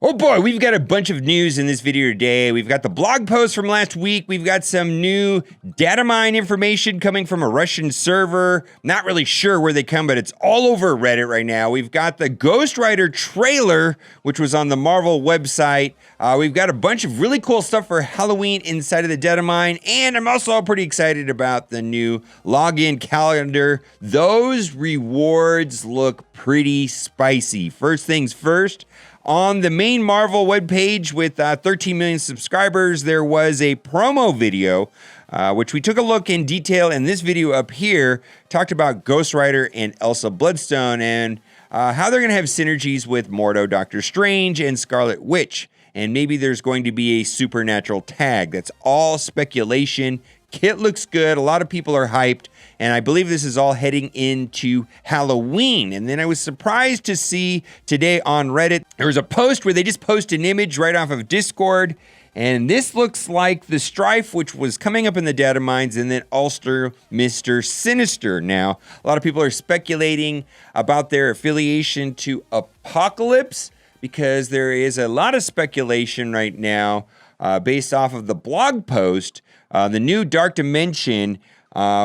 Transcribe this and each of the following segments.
Oh boy, we've got a bunch of news in this video today. We've got the blog post from last week. We've got some new data mine information coming from a Russian server. Not really sure where they come, but it's all over Reddit right now. We've got the Ghost Rider trailer, which was on the Marvel website. We've got a bunch of really cool stuff for Halloween inside of the data mine. And I'm also pretty excited about the new login calendar. Those rewards look pretty spicy. First things first. On the main Marvel webpage with 13 million subscribers, there was a promo video, which we took a look in detail in this video up here, talked about Ghost Rider and Elsa Bloodstone and how they're going to have synergies with Mordo, Doctor Strange, and Scarlet Witch. And maybe there's going to be a supernatural tag. That's all speculation. Kit looks good. A lot of people are hyped. And I believe this is all heading into Halloween. And then I was surprised to see today on Reddit, there was a post where they just posted an image right off of Discord. And this looks like the Strife, which was coming up in the data mines, and then also Mr. Sinister. Now, a lot of people are speculating about their affiliation to Apocalypse, because there is a lot of speculation right now based off of the blog post, the new Dark Dimension,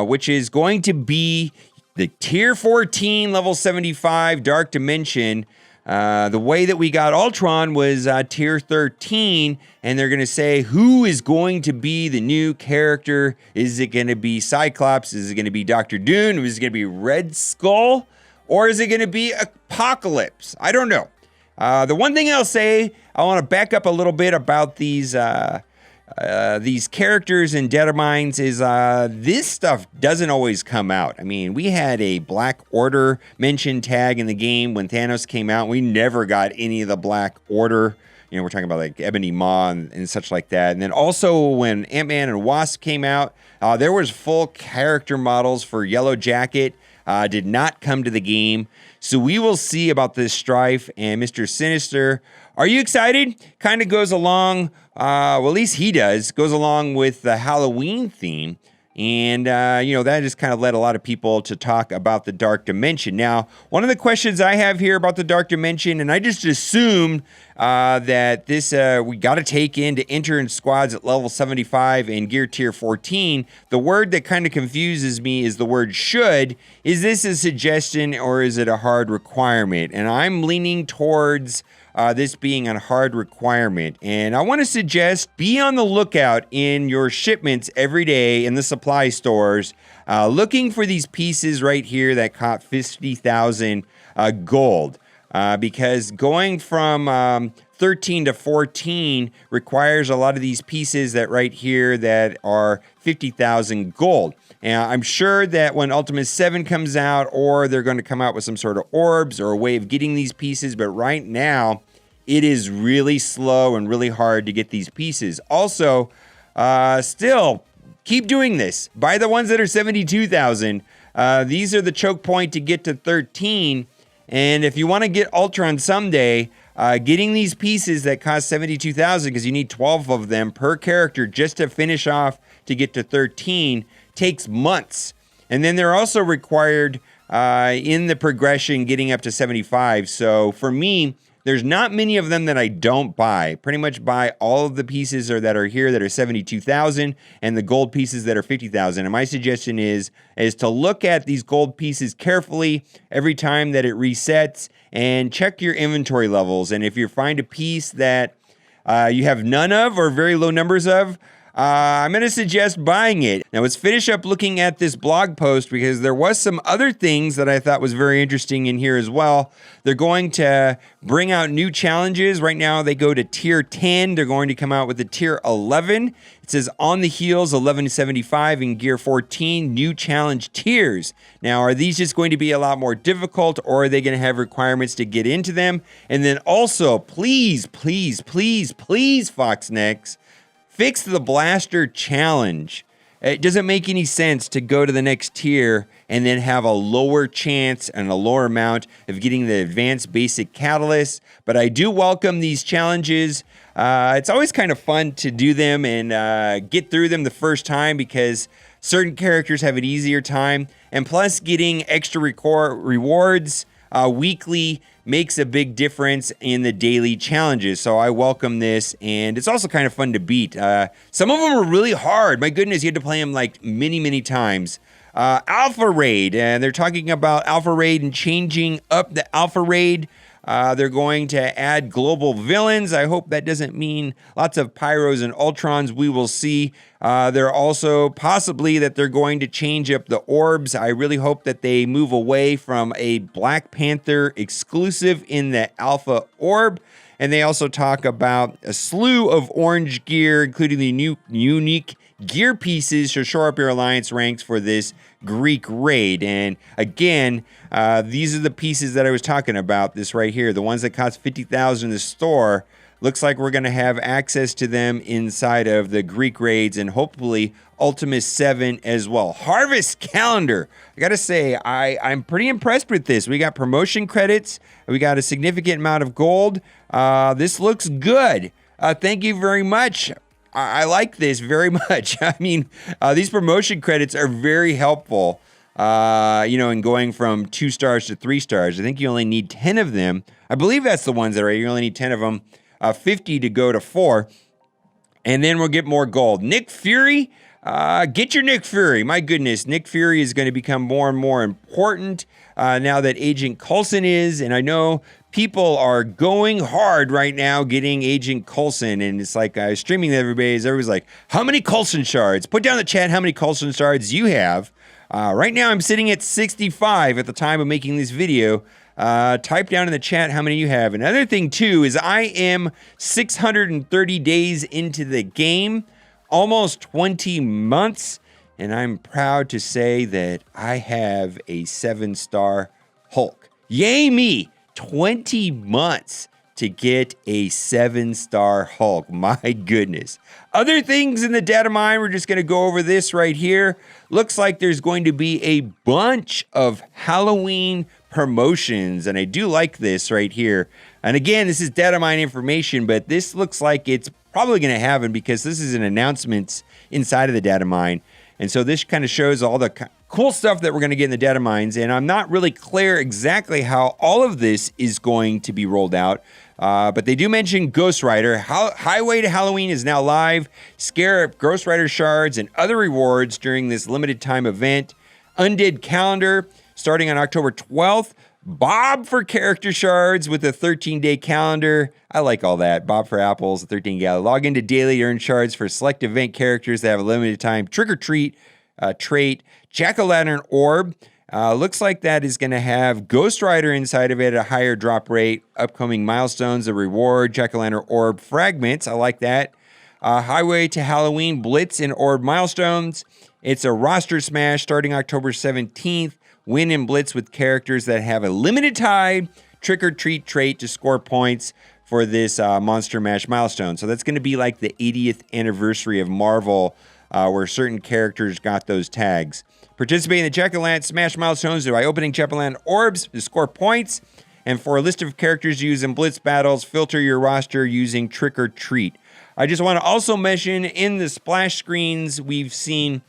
which is going to be the Tier 14, Level 75 Dark Dimension. The way that we got Ultron was Tier 13, and they're going to say who is going to be the new character. Is it going to be Cyclops? Is it going to be Doctor Doom? Is it going to be Red Skull? Or is it going to be Apocalypse? I don't know. The one thing I'll say, I want to back up a little bit about these characters in data mines is this stuff doesn't always come out. I mean, we had a Black Order mention tag in the game when Thanos came out. We never got any of the Black Order. You know, we're talking about like Ebony Maw and such like that. And then also when Ant-Man and Wasp came out, there was full character models for Yellow Jacket. Did not come to the game. So we will see about this Strife and Mr. Sinister. Are you excited? Kind of goes along, well, at least he does, goes along with the Halloween theme. And, that just kind of led a lot of people to talk about the Dark Dimension. Now, one of the questions I have here about the Dark Dimension, and I just assumed that this, we got to take in to enter in squads at level 75 and gear tier 14. The word that kind of confuses me is the word should. Is this a suggestion or is it a hard requirement? And I'm leaning towards this being a hard requirement. And I want to suggest be on the lookout in your shipments every day in the supply stores, looking for these pieces right here that caught 50,000 gold. Because going from 13 to 14 requires a lot of these pieces that right here that are 50,000 gold. And I'm sure that when Ultimate 7 comes out, or they're going to come out with some sort of orbs or a way of getting these pieces, but right now it is really slow and really hard to get these pieces. Also, still, keep doing this. Buy the ones that are 72,000. These are the choke point to get to 13. And if you want to get Ultron someday, getting these pieces that cost 72,000, because you need 12 of them per character just to finish off to get to 13, takes months. And then they're also required in the progression getting up to 75. So for me, there's not many of them that I don't buy. Pretty much buy all of the pieces that are here that are 72,000 and the gold pieces that are 50,000. And my suggestion is to look at these gold pieces carefully every time that it resets and check your inventory levels. And if you find a piece that you have none of or very low numbers of, I'm going to suggest buying it. Now, let's finish up looking at this blog post because there was some other things that I thought was very interesting in here as well. They're going to bring out new challenges. Right now, they go to tier 10. They're going to come out with the tier 11. It says on the heels 1175 and gear 14 new challenge tiers. Now, are these just going to be a lot more difficult, or are they going to have requirements to get into them? And then also, please, please, please, please, Foxnex, fix the blaster challenge. It doesn't make any sense to go to the next tier and then have a lower chance and a lower amount of getting the advanced basic catalyst. But I do welcome these challenges. It's always kind of fun to do them and get through them the first time because certain characters have an easier time. And plus getting extra rewards weekly makes a big difference in the daily challenges. So I welcome this, and it's also kind of fun to beat. Some of them are really hard. My goodness, you had to play them like many times. Alpha Raid, and they're talking about Alpha Raid and changing up the Alpha Raid. They're going to add global villains. I hope that doesn't mean lots of Pyros and Ultrons. We will see. They're also possibly that they're going to change up the orbs. I really hope that they move away from a Black Panther exclusive in the Alpha Orb. And they also talk about a slew of orange gear, including the new unique gear pieces to shore up your alliance ranks for this Greek raid. And again, these are the pieces that I was talking about, this right here, the ones that cost $50,000 in the store. Looks like we're going to have access to them inside of the Greek raids and hopefully Ultimus 7 as well. Harvest calendar. I got to say, I'm pretty impressed with this. We got promotion credits. We got a significant amount of gold. This looks good. Thank you very much. I like this very much. I mean, these promotion credits are very helpful, in going from 2 stars to 3 stars. I think you only need 10 of them. I believe that's the ones that are, you only need 10 of them, 50 to go to 4. And then we'll get more gold. Nick Fury, get your Nick Fury. My goodness, Nick Fury is going to become more and more important now that Agent Coulson is. And I know people are going hard right now getting Agent Coulson. And it's like I was streaming to everybody's like, how many Coulson shards? Put down in the chat how many Coulson shards you have. Right now I'm sitting at 65 at the time of making this video. Type down in the chat how many you have. Another thing too is I am 630 days into the game, almost 20 months, and I'm proud to say that I have a 7-star Hulk. Yay me! 20 months to get a 7-star Hulk. My goodness. Other things in the data mine, we're just going to go over this right here. Looks like there's going to be a bunch of Halloween promotions, and I do like this right here. And again, this is data mine information, but this looks like it's probably going to happen because this is an announcement inside of the data mine. And so this kind of shows all the cool stuff that we're going to get in the data mines. And I'm not really clear exactly how all of this is going to be rolled out. But they do mention Ghost Rider. Highway to Halloween is now live. Scarab, Ghost Rider shards, and other rewards during this limited time event. Undead calendar starting on October 12th. Bob for character shards with a 13-day calendar. I like all that. Bob for apples, a 13-day. Log into daily earn shards for select event characters that have a limited time trick or treat trait. Jack-o'-lantern orb. Looks like that is going to have Ghost Rider inside of it at a higher drop rate. Upcoming milestones, a reward, Jack-o'-lantern orb fragments. I like that. Highway to Halloween Blitz and orb milestones. It's a roster smash starting October 17th. Win and blitz with characters that have a limited time trick or treat trait to score points for this Monster Mash milestone. So that's going to be like the 80th anniversary of Marvel, where certain characters got those tags. Participate in the Jack-o'-lantern Smash milestones by opening Jack-o'-lantern orbs to score points. And for a list of characters used in Blitz battles, filter your roster using Trick or Treat. I just want to also mention in the splash screens, we've seen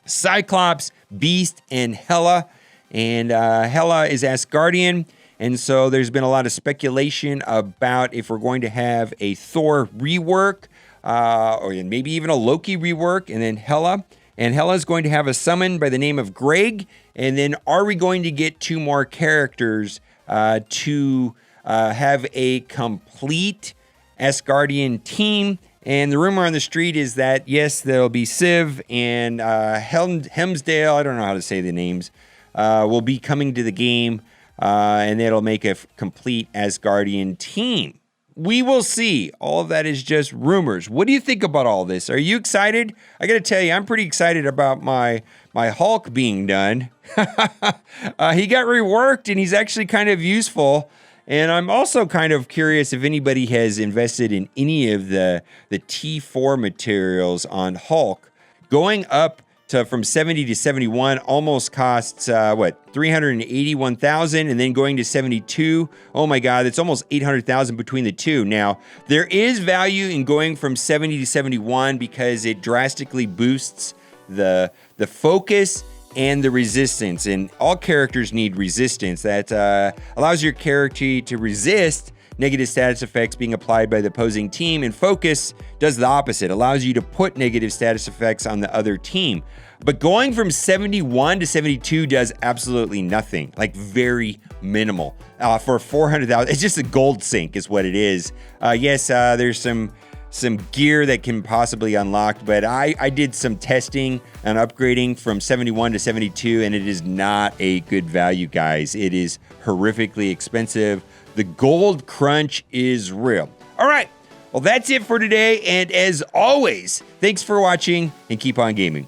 Cyclops, Beast, and Hela. And Hela is Asgardian. And so there's been a lot of speculation about if we're going to have a Thor rework, or maybe even a Loki rework, and then Hela. And Hela is going to have a summon by the name of Greg. And then are we going to get 2 more characters to have a complete Asgardian team? And the rumor on the street is that, yes, there'll be Civ and Hemsdale, I don't know how to say the names, will be coming to the game. And it'll make a complete Asgardian team. We will see. All of that is just rumors. What do you think about all this? Are you excited? I got to tell you, I'm pretty excited about my Hulk being done. He got reworked, and he's actually kind of useful. And I'm also kind of curious if anybody has invested in any of the T4 materials on Hulk. Going up from 70 to 71 almost costs, $381,000, and then going to 72. Oh my God, it's almost $800,000 between the two. Now, there is value in going from 70 to 71 because it drastically boosts the focus and the resistance. And all characters need resistance. That allows your character to resist negative status effects being applied by the opposing team, and focus does the opposite, allows you to put negative status effects on the other team. But going from 71 to 72 does absolutely nothing, like very minimal. For 400,000, it's just a gold sink is what it is. Yes, there's some gear that can possibly unlock, but I did some testing and upgrading from 71 to 72, and it is not a good value, guys. It is horrifically expensive. The gold crunch is real. All right, well, that's it for today, and as always, thanks for watching, and keep on gaming.